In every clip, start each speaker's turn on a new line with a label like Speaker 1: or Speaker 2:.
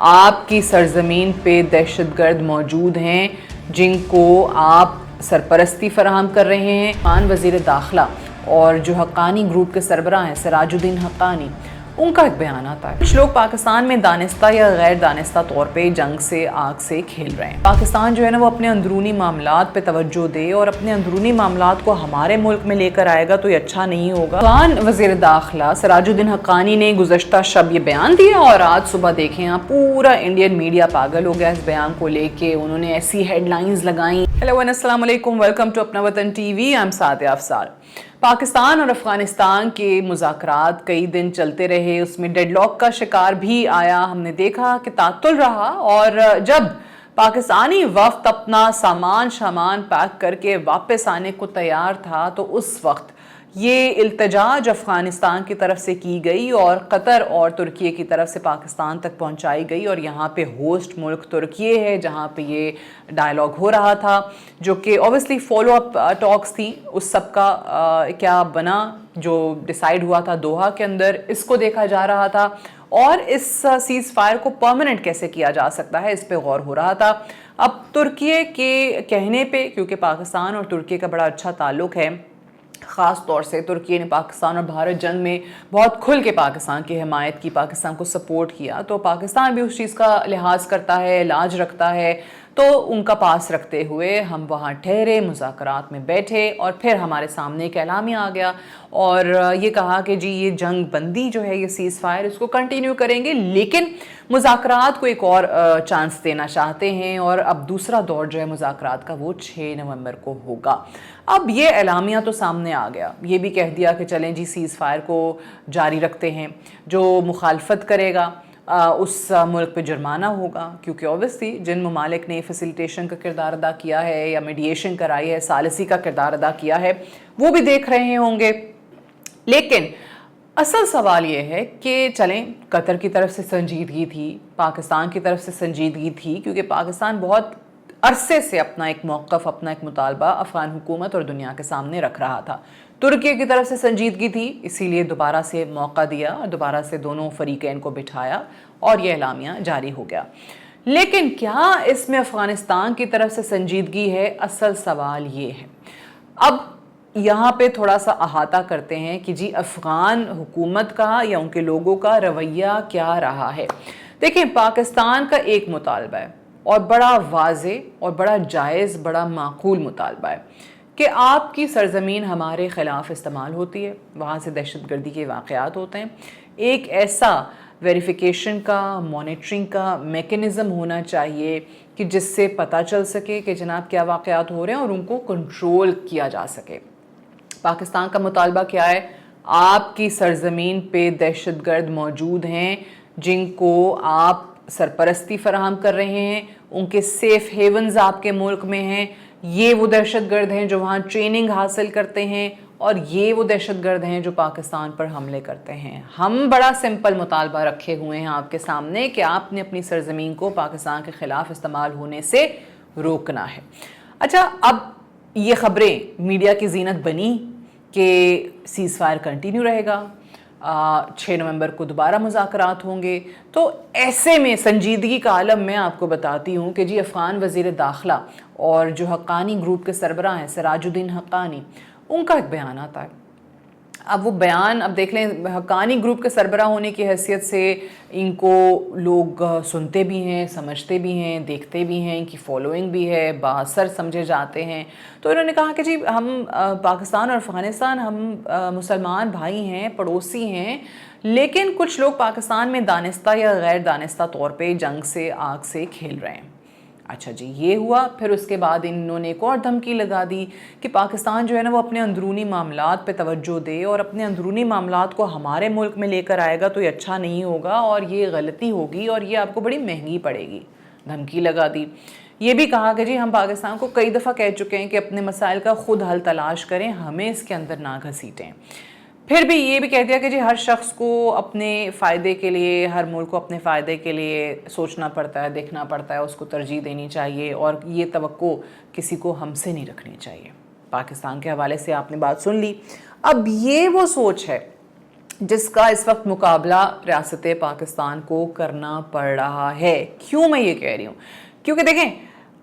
Speaker 1: آپ کی سرزمین پہ دہشت گرد موجود ہیں جن کو آپ سرپرستی فراہم کر رہے ہیں۔ وزیر داخلہ اور جو حقانی گروپ کے سربراہ ہیں سراج الدین حقانی، ان کا ایک بیان آتا ہے، کچھ لوگ پاکستان میں دانستہ یا غیر دانستہ طور پہ جنگ سے آگ سے کھیل رہے ہیں۔ پاکستان جو ہے نا وہ اپنے اندرونی معاملات پہ توجہ دے اور اپنے اندرونی معاملات کو ہمارے ملک میں لے کر آئے گا تو یہ اچھا نہیں ہوگا۔ افغان وزیر داخلہ سراج الدین حقانی نے گزشتہ شب یہ بیان دیا اور آج صبح دیکھیں آپ پورا انڈین میڈیا پاگل ہو گیا اس بیان کو لے کے۔ انہوں نے ایسی ہیڈ لائنز لگائیں۔ ہیلو السلام علیکم، welcome to Apna Watan T V, I'm Sadia Afsar. Pakistan اور افغانستان کے مذاکرات کئی دن چلتے رہے، اس میں ڈیڈ لاک کا شکار بھی آیا، ہم نے دیکھا کہ تعطل رہا، اور جب پاکستانی وفد اپنا سامان پیک کر کے واپس آنے کو تیار تھا تو اس وقت یہ التجاج افغانستان کی طرف سے کی گئی اور قطر اور ترکیے کی طرف سے پاکستان تک پہنچائی گئی، اور یہاں پہ ہوسٹ ملک ترکیے ہے جہاں پہ یہ ڈائیلاگ ہو رہا تھا، جو کہ اوبیسلی فالو اپ ٹاکس تھی۔ اس سب کا کیا بنا جو ڈیسائیڈ ہوا تھا دوحہ کے اندر، اس کو دیکھا جا رہا تھا، اور اس سیز فائر کو پرماننٹ کیسے کیا جا سکتا ہے اس پہ غور ہو رہا تھا۔ اب ترکیے کے کہنے پہ، کیونکہ پاکستان اور ترکیے کا بڑا اچھا تعلق ہے، خاص طور سے ترکیے نے پاکستان اور بھارت جنگ میں بہت کھل کے پاکستان کی حمایت کی، پاکستان کو سپورٹ کیا، تو پاکستان بھی اس چیز کا لحاظ کرتا ہے، لاج رکھتا ہے، تو ان کا پاس رکھتے ہوئے ہم وہاں ٹھہرے، مذاکرات میں بیٹھے، اور پھر ہمارے سامنے ایک اعلامیہ آ گیا اور یہ کہا کہ جی یہ جنگ بندی جو ہے، یہ سیز فائر، اس کو کنٹینیو کریں گے، لیکن مذاکرات کو ایک اور چانس دینا چاہتے ہیں، اور اب دوسرا دور جو ہے مذاکرات کا وہ 6 نومبر کو ہوگا۔ اب یہ اعلامیہ تو سامنے آ گیا، یہ بھی کہہ دیا کہ چلیں جی سیز فائر کو جاری رکھتے ہیں، جو مخالفت کرے گا اس ملک پہ جرمانہ ہوگا، کیونکہ اوبیسلی جن ممالک نے فیسیلیٹیشن کا کردار ادا کیا ہے یا میڈییشن کرائی ہے، ثالثی کا کردار ادا کیا ہے، وہ بھی دیکھ رہے ہوں گے۔ لیکن اصل سوال یہ ہے کہ چلیں، قطر کی طرف سے سنجیدگی تھی، پاکستان کی طرف سے سنجیدگی تھی، کیونکہ پاکستان بہت عرصے سے اپنا ایک موقف، اپنا ایک مطالبہ افغان حکومت اور دنیا کے سامنے رکھ رہا تھا۔ ترکیے کی طرف سے سنجیدگی تھی، اسی لیے دوبارہ سے موقع دیا اور دوبارہ سے دونوں فریقین کو بٹھایا اور یہ اعلامیہ جاری ہو گیا۔ لیکن کیا اس میں افغانستان کی طرف سے سنجیدگی ہے؟ اصل سوال یہ ہے۔ اب یہاں پہ تھوڑا سا احاطہ کرتے ہیں کہ جی افغان حکومت کا یا ان کے لوگوں کا رویہ کیا رہا ہے۔ دیکھیں، پاکستان کا ایک مطالبہ ہے اور بڑا واضح اور بڑا جائز، بڑا معقول مطالبہ ہے کہ آپ کی سرزمین ہمارے خلاف استعمال ہوتی ہے، وہاں سے دہشت گردی کے واقعات ہوتے ہیں، ایک ایسا ویریفیکیشن کا، مانیٹرنگ کا میکینزم ہونا چاہیے کہ جس سے پتہ چل سکے کہ جناب کیا واقعات ہو رہے ہیں اور ان کو کنٹرول کیا جا سکے۔ پاکستان کا مطالبہ کیا ہے؟ آپ کی سرزمین پہ دہشت گرد موجود ہیں جن کو آپ سرپرستی فراہم کر رہے ہیں، ان کے سیف ہیونز آپ کے ملک میں ہیں، یہ وہ دہشت گرد ہیں جو وہاں ٹریننگ حاصل کرتے ہیں، اور یہ وہ دہشت گرد ہیں جو پاکستان پر حملے کرتے ہیں۔ ہم بڑا سمپل مطالبہ رکھے ہوئے ہیں آپ کے سامنے کہ آپ نے اپنی سرزمین کو پاکستان کے خلاف استعمال ہونے سے روکنا ہے۔ اچھا، اب یہ خبریں میڈیا کی زینت بنی کہ سیز فائر کنٹینیو رہے گا، 6 نومبر کو دوبارہ مذاکرات ہوں گے، تو ایسے میں سنجیدگی کا عالم میں آپ کو بتاتی ہوں کہ جی افغان وزیر داخلہ اور جو حقانی گروپ کے سربراہ ہیں سراج الدین حقانی، ان کا ایک بیان آتا ہے۔ اب وہ بیان، اب دیکھ لیں، حقانی گروپ کے سربراہ ہونے کی حیثیت سے ان کو لوگ سنتے بھی ہیں، سمجھتے بھی ہیں، دیکھتے بھی ہیں، ان کی فالوئنگ بھی ہے، بااثر سمجھے جاتے ہیں۔ تو انہوں نے کہا کہ جی ہم پاکستان اور افغانستان، ہم مسلمان بھائی ہیں، پڑوسی ہیں، لیکن کچھ لوگ پاکستان میں دانستہ یا غیر دانستہ طور پہ جنگ سے آگ سے کھیل رہے ہیں۔ اچھا جی، یہ ہوا۔ پھر اس کے بعد انہوں نے ایک اور دھمکی لگا دی کہ پاکستان جو ہے نا وہ اپنے اندرونی معاملات پہ توجہ دے اور اپنے اندرونی معاملات کو ہمارے ملک میں لے کر آئے گا تو یہ اچھا نہیں ہوگا، اور یہ غلطی ہوگی اور یہ آپ کو بڑی مہنگی پڑے گی۔ دھمکی لگا دی۔ یہ بھی کہا کہ جی ہم پاکستان کو کئی دفعہ کہہ چکے ہیں کہ اپنے مسائل کا خود حل تلاش کریں، ہمیں اس کے اندر نہ گھسیٹیں۔ پھر بھی یہ بھی کہہ دیا کہ جی ہر شخص کو اپنے فائدے کے لیے، ہر ملک کو اپنے فائدے کے لیے سوچنا پڑتا ہے، دیکھنا پڑتا ہے، اس کو ترجیح دینی چاہیے، اور یہ توقع کسی کو ہم سے نہیں رکھنی چاہیے۔ پاکستان کے حوالے سے آپ نے بات سن لی۔ اب یہ وہ سوچ ہے جس کا اس وقت مقابلہ ریاست پاکستان کو کرنا پڑ رہا ہے۔ کیوں میں یہ کہہ رہی ہوں؟ کیونکہ دیکھیں،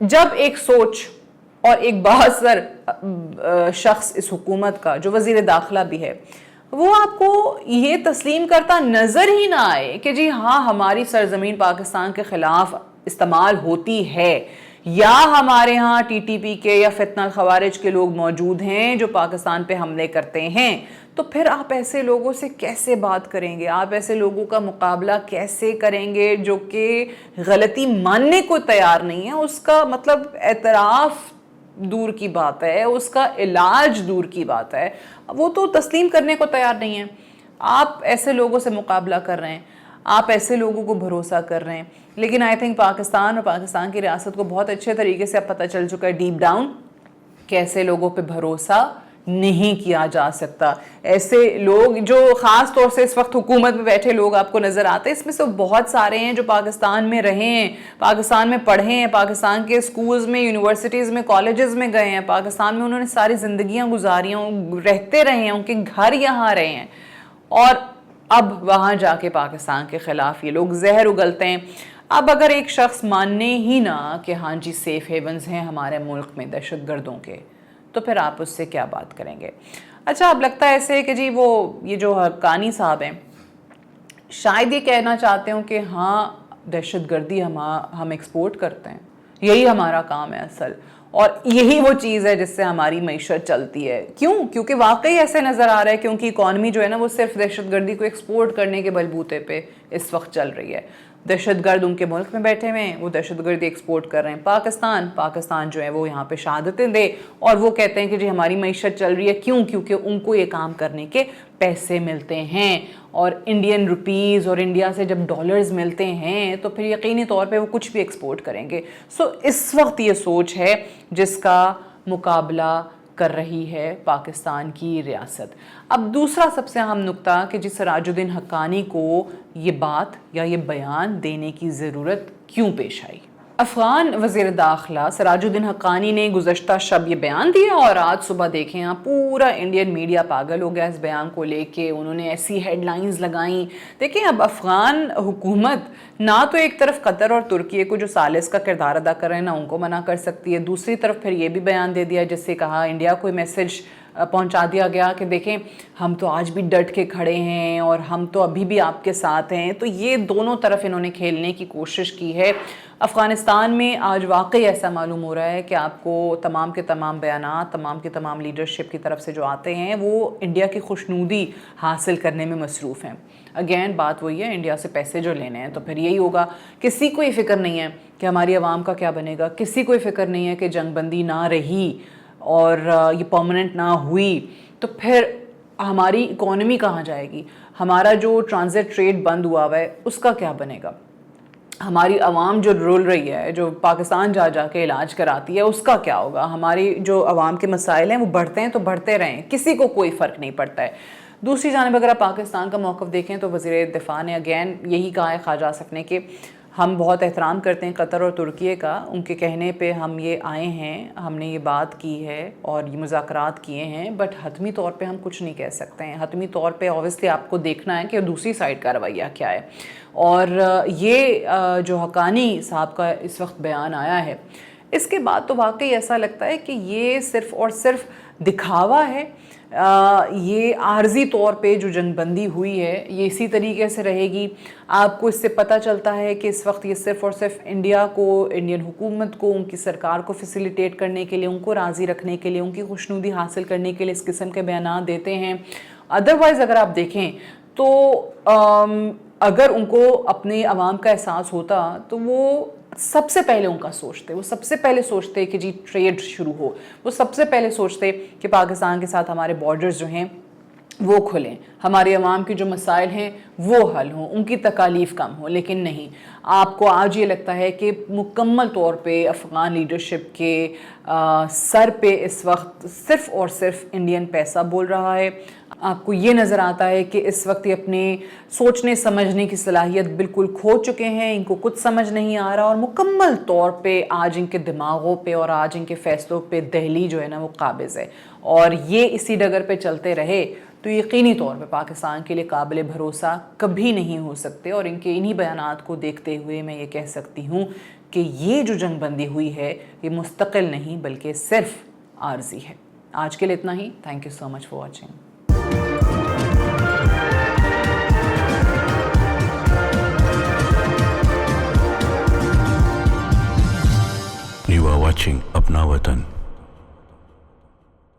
Speaker 1: جب ایک سوچ اور ایک بااثر شخص اس حکومت کا جو وزیر داخلہ بھی ہے، وہ آپ کو یہ تسلیم کرتا نظر ہی نہ آئے کہ جی ہاں ہماری سرزمین پاکستان کے خلاف استعمال ہوتی ہے، یا ہمارے ہاں ٹی ٹی پی کے یا فتنہ الخوارج کے لوگ موجود ہیں جو پاکستان پہ حملے کرتے ہیں، تو پھر آپ ایسے لوگوں سے کیسے بات کریں گے؟ آپ ایسے لوگوں کا مقابلہ کیسے کریں گے جو کہ غلطی ماننے کو تیار نہیں ہے؟ اس کا مطلب اعتراف دور کی بات ہے، اس کا علاج دور کی بات ہے، وہ تو تسلیم کرنے کو تیار نہیں ہے۔ آپ ایسے لوگوں سے مقابلہ کر رہے ہیں، آپ ایسے لوگوں کو بھروسہ کر رہے ہیں، لیکن آئی تھنک پاکستان اور پاکستان کی ریاست کو بہت اچھے طریقے سے اب پتہ چل چکا ہے ڈیپ ڈاؤن کہ ایسے لوگوں پہ بھروسہ نہیں کیا جا سکتا۔ ایسے لوگ جو خاص طور سے اس وقت حکومت میں بیٹھے لوگ آپ کو نظر آتے ہیں، اس میں سے بہت سارے ہیں جو پاکستان میں رہے ہیں، پاکستان میں پڑھے ہیں، پاکستان کے سکولز میں، یونیورسٹیز میں، کالجز میں گئے ہیں، پاکستان میں انہوں نے ساری زندگیاں گزاری ہیں، رہتے رہے ہیں، ان کے گھر یہاں رہے ہیں، اور اب وہاں جا کے پاکستان کے خلاف یہ لوگ زہر اگلتے ہیں۔ اب اگر ایک شخص ماننے ہی نہ کہ ہاں جی سیف ہیونز ہیں ہمارے ملک میں دہشت گردوں کے، تو پھر آپ اس سے کیا بات کریں گے؟ اچھا، اب لگتا ہے ایسے کہ جی وہ یہ جو حقانی صاحب ہیں شاید یہ کہنا چاہتے ہوں کہ ہاں دہشت گردی ہم ایکسپورٹ کرتے ہیں، یہی ہمارا کام ہے اصل، اور یہی وہ چیز ہے جس سے ہماری معیشت چلتی ہے۔ کیوں؟ کیونکہ واقعی ایسے نظر آ رہا ہے کہ ان کی اکانومی جو ہے نا وہ صرف دہشت گردی کو ایکسپورٹ کرنے کے بلبوتے پہ اس وقت چل رہی ہے۔ دہشت گرد ان کے ملک میں بیٹھے ہوئے ہیں، وہ دہشت گردی ایکسپورٹ کر رہے ہیں پاکستان جو ہے وہ یہاں پہ شہادتیں دے، اور وہ کہتے ہیں کہ جی ہماری معیشت چل رہی ہے۔ کیوں؟ کیونکہ ان کو یہ کام کرنے کے پیسے ملتے ہیں، اور انڈین روپیز اور انڈیا سے جب ڈالرز ملتے ہیں تو پھر یقینی طور پہ وہ کچھ بھی ایکسپورٹ کریں گے۔ سو اس وقت یہ سوچ ہے جس کا مقابلہ کر رہی ہے پاکستان کی ریاست۔ اب دوسرا سب سے اہم نقطہ کہ جس سراج الدین حقانی کو یہ بات یا یہ بیان دینے کی ضرورت کیوں پیش آئی؟ افغان وزیر داخلہ سراج الدین حقانی نے گزشتہ شب یہ بیان دیا، اور آج صبح دیکھیں آپ پورا انڈین میڈیا پاگل ہو گیا اس بیان کو لے کے، انہوں نے ایسی ہیڈ لائنز لگائیں۔ دیکھیں اب افغان حکومت نہ تو ایک طرف قطر اور ترکیے کو جو ثالث کا کردار ادا کر رہے ہیں نہ ان کو منع کر سکتی ہے، دوسری طرف پھر یہ بھی بیان دے دیا جس سے کہا انڈیا کو میسج پہنچا دیا گیا کہ دیکھیں ہم تو آج بھی ڈٹ کے کھڑے ہیں اور ہم تو ابھی بھی آپ کے ساتھ ہیں۔ تو یہ دونوں طرف انہوں نے کھیلنے کی کوشش کی ہے۔ افغانستان میں آج واقعی ایسا معلوم ہو رہا ہے کہ آپ کو تمام کے تمام بیانات، تمام کے تمام لیڈرشپ کی طرف سے جو آتے ہیں وہ انڈیا کی خوشنودی حاصل کرنے میں مصروف ہیں۔ اگین بات وہی ہے، انڈیا سے پیسے جو لینے ہیں تو پھر یہی ہوگا۔ کسی کو یہ فکر نہیں ہے کہ ہماری عوام کا کیا بنے گا، کسی کو یہ فکر نہیں ہے کہ جنگ بندی نہ رہی اور یہ پرماننٹ نہ ہوئی تو پھر ہماری اکانومی کہاں جائے گی، ہمارا جو ٹرانزٹ ٹریڈ بند ہوا ہے اس کا کیا بنے گا، ہماری عوام جو رول رہی ہے جو پاکستان جا جا کے علاج کراتی ہے اس کا کیا ہوگا، ہماری جو عوام کے مسائل ہیں وہ بڑھتے ہیں تو بڑھتے رہیں، کسی کو کوئی فرق نہیں پڑتا ہے۔ دوسری جانب اگر آپ پاکستان کا موقف دیکھیں تو وزیر دفاع نے اگین یہی کہا ہے خواجہ آصف نے کہ ہم بہت احترام کرتے ہیں قطر اور ترکیے کا، ان کے کہنے پہ ہم یہ آئے ہیں، ہم نے یہ بات کی ہے اور یہ مذاکرات کیے ہیں، بٹ حتمی طور پہ ہم کچھ نہیں کہہ سکتے ہیں۔ حتمی طور پہ اوبویسلی آپ کو دیکھنا ہے کہ دوسری سائڈ کا رویہ کیا ہے، اور یہ جو حقانی صاحب کا اس وقت بیان آیا ہے اس کے بعد تو واقعی ایسا لگتا ہے کہ یہ صرف اور صرف دکھاوا ہے۔ یہ عارضی طور پہ جو جنگ بندی ہوئی ہے یہ اسی طریقے سے رہے گی۔ آپ کو اس سے پتہ چلتا ہے کہ اس وقت یہ صرف اور صرف انڈیا کو، انڈین حکومت کو، ان کی سرکار کو فیسیلیٹیٹ کرنے کے لیے، ان کو راضی رکھنے کے لیے، ان کی خوشنودی حاصل کرنے کے لیے اس قسم کے بیانات دیتے ہیں۔ ادروائز اگر آپ دیکھیں تو اگر ان کو اپنے عوام کا احساس ہوتا تو وہ سب سے پہلے ان کا سوچتے، وہ سب سے پہلے سوچتے کہ جی ٹریڈ شروع ہو، وہ سب سے پہلے سوچتے کہ پاکستان کے ساتھ ہمارے بارڈرز جو ہیں وہ کھلیں، ہمارے عوام کے جو مسائل ہیں وہ حل ہوں، ان کی تکالیف کم ہوں، لیکن نہیں۔ آپ کو آج یہ لگتا ہے کہ مکمل طور پہ افغان لیڈرشپ کے سر پہ اس وقت صرف اور صرف انڈین پیسہ بول رہا ہے۔ آپ کو یہ نظر آتا ہے کہ اس وقت یہ اپنے سوچنے سمجھنے کی صلاحیت بالکل کھو چکے ہیں، ان کو کچھ سمجھ نہیں آ رہا، اور مکمل طور پہ آج ان کے دماغوں پہ اور آج ان کے فیصلوں پہ دہلی جو ہے نا وہ قابض ہے، اور یہ اسی ڈگر پہ چلتے رہے تو یقینی طور پہ پاکستان کے لیے قابل بھروسہ کبھی نہیں ہو سکتے. اور ان کے انہی بیانات کو دیکھتے ہوئے میں یہ کہہ سکتی ہوں کہ یہ جو جنگ بندی ہوئی ہے یہ مستقل نہیں بلکہ صرف عارضی ہے. آج کے لیے اتنا ہی. Thank you so much for watching.
Speaker 2: You are watching Apna Watan.